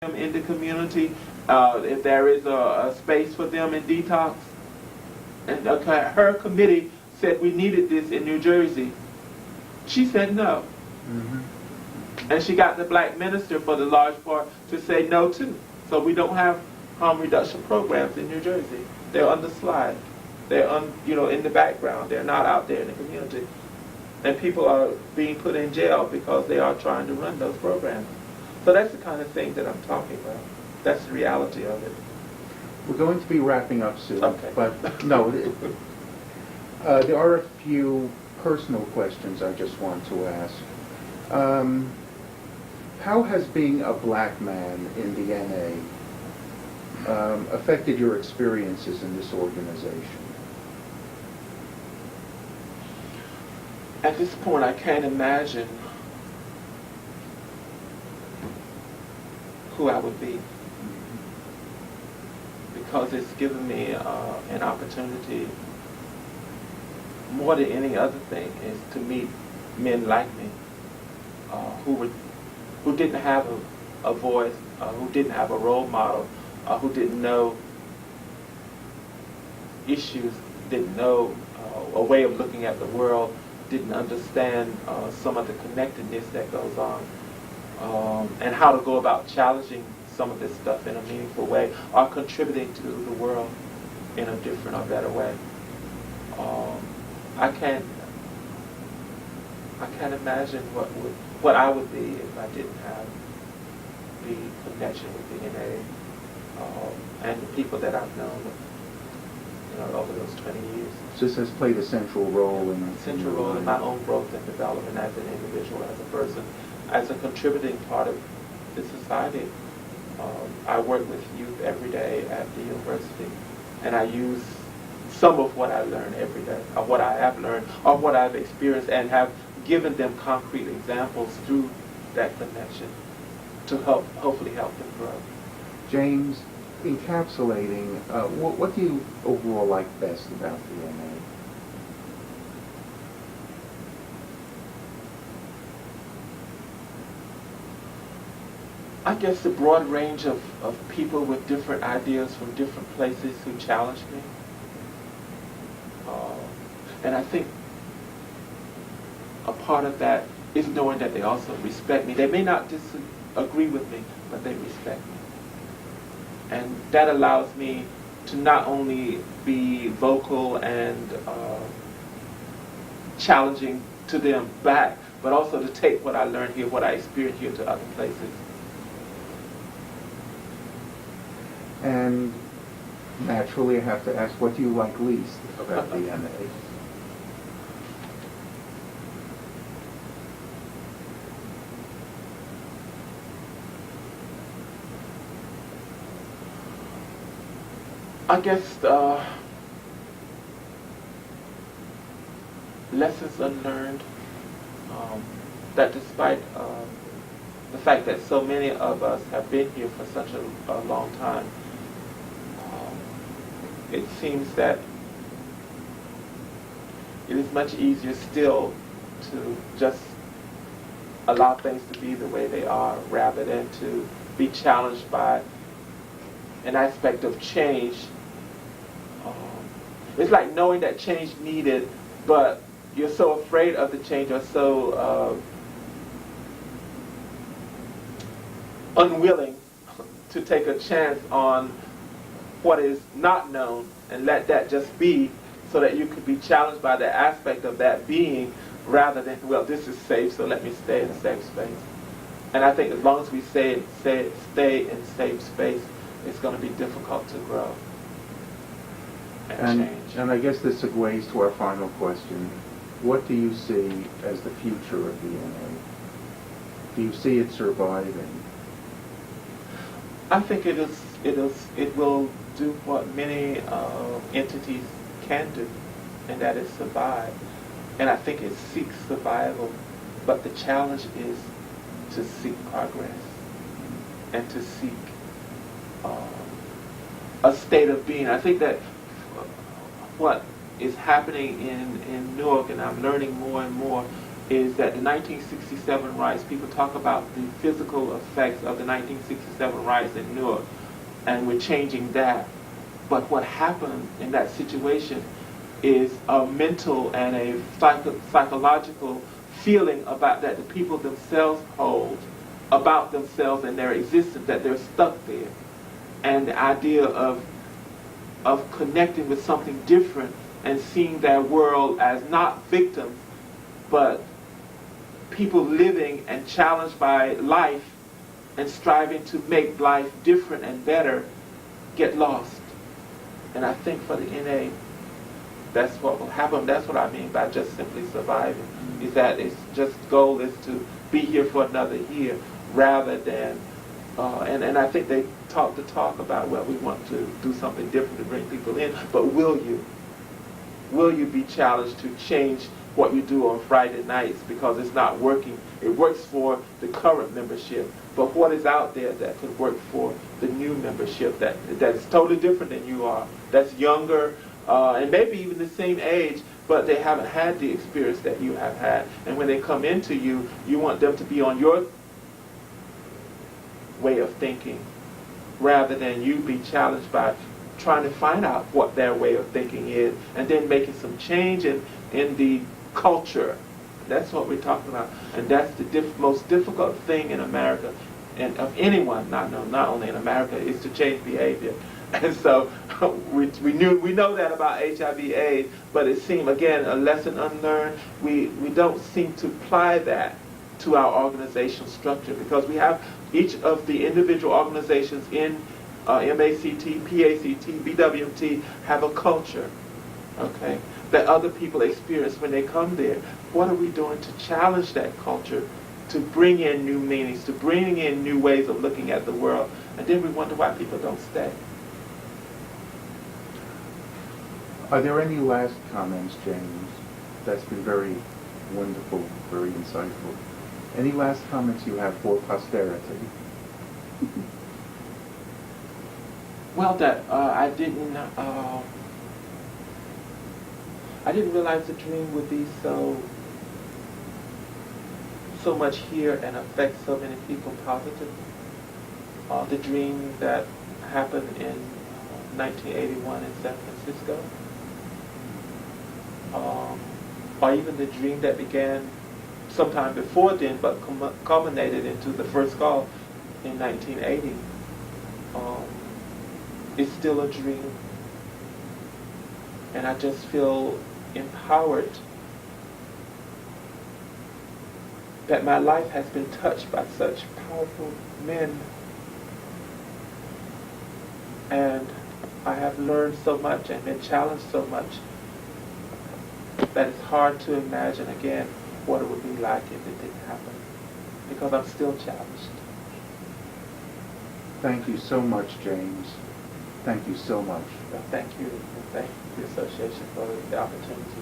them in the community, if there is a space for them in detox. And her committee said we needed this in New Jersey. She said no. And she got the black minister for the large part to say no too. So we don't have harm reduction programs in New Jersey. They're on the slide. They're in the background. They're not out there in the community. And people are being put in jail because they are trying to run those programs. So that's the kind of thing that I'm talking about. That's the reality of it. We're going to be wrapping up soon. Okay. But no, there are a few personal questions I just want to ask. How has being a black man in the NA affected your experiences in this organization? At this point, I can't imagine who I would be, because it's given me an opportunity, more than any other thing, is to meet men like me, who didn't have a voice, who didn't have a role model, who didn't know issues, didn't know a way of looking at the world, didn't understand some of the connectedness that goes on, and how to go about challenging some of this stuff in a meaningful way, or contributing to the world in a different or better way. I can't imagine what I would be if I didn't have the connection with the NA and the people that I've known, over those 20 years. So this has played a central role in my own growth and development as an individual, as a person, as a contributing part of the society. I work with youth every day at the university, and I use some of what I learn every day, or what I have learned, or what I've experienced, and have given them concrete examples through that connection to hopefully help them grow. James, encapsulating, what do you overall like best about the NA? I guess the broad range of people with different ideas from different places who challenge me. And I think a part of that is knowing that they also respect me. They may not disagree with me, but they respect me. And that allows me to not only be vocal and challenging to them back, but also to take what I learned here, what I experienced here, to other places. And naturally, I have to ask, what do you like least about the NA? I guess lessons unlearned, that despite the fact that so many of us have been here for such a long time, it seems that it is much easier still to just allow things to be the way they are, rather than to be challenged by an aspect of change. It's like knowing that change needed, but you're so afraid of the change, or so unwilling to take a chance on what is not known and let that just be, so that you could be challenged by the aspect of that being, rather than, well, this is safe, so let me stay in a safe space. And I think as long as we stay in safe space, it's going to be difficult to grow and change. And I guess this segues to our final question. What do you see as the future of the NA? Do you see it surviving? I think it will do what many entities can do, and that is survive. And I think it seeks survival, but the challenge is to seek progress and to seek a state of being. I think that what is happening in Newark, and I'm learning more and more, is that the 1967 riots, people talk about the physical effects of the 1967 riots in Newark, and we're changing that. But what happened in that situation is a mental and a psychological feeling about that the people themselves hold about themselves and their existence, that they're stuck there. And the idea of connecting with something different and seeing their world as not victims, but people living and challenged by life and striving to make life different and better, get lost. And I think for the NA, that's what will happen. That's what I mean by just simply surviving, is that its just goal is to be here for another year rather than, and I think they talk the talk about, well, we want to do something different to bring people in, but will you? Will you be challenged to change what you do on Friday nights because it's not working? It works for the current membership, but what is out there that could work for the new membership that's totally different than you are, that's younger, and maybe even the same age, but they haven't had the experience that you have had. And when they come into you, you want them to be on your way of thinking rather than you be challenged by trying to find out what their way of thinking is and then making some change in the culture. That's what we're talking about. And that's the most difficult thing in America, and of anyone, not only in America, is to change behavior. And so we know that about HIV/AIDS, but it seemed, again, a lesson unlearned. We don't seem to apply that to our organizational structure, because we have each of the individual organizations in MACT, PACT, BWMT have a culture, okay, that other people experience when they come there. What are we doing to challenge that culture, to bring in new meanings, to bring in new ways of looking at the world? And then we wonder why people don't stay. Are there any last comments, James? That's been very wonderful, very insightful. Any last comments you have for posterity? Well, that I didn't realize the dream would be so much here and affect so many people positively. The dream that happened in 1981 in San Francisco, or even the dream that began sometime before then but culminated into the first call in 1980. It's still a dream, and I just feel empowered that my life has been touched by such powerful men, and I have learned so much and been challenged so much that it's hard to imagine again what it would be like if it didn't happen, because I'm still challenged. Thank you so much, James. Thank you so much. Well, thank you, and thank the association for the opportunity.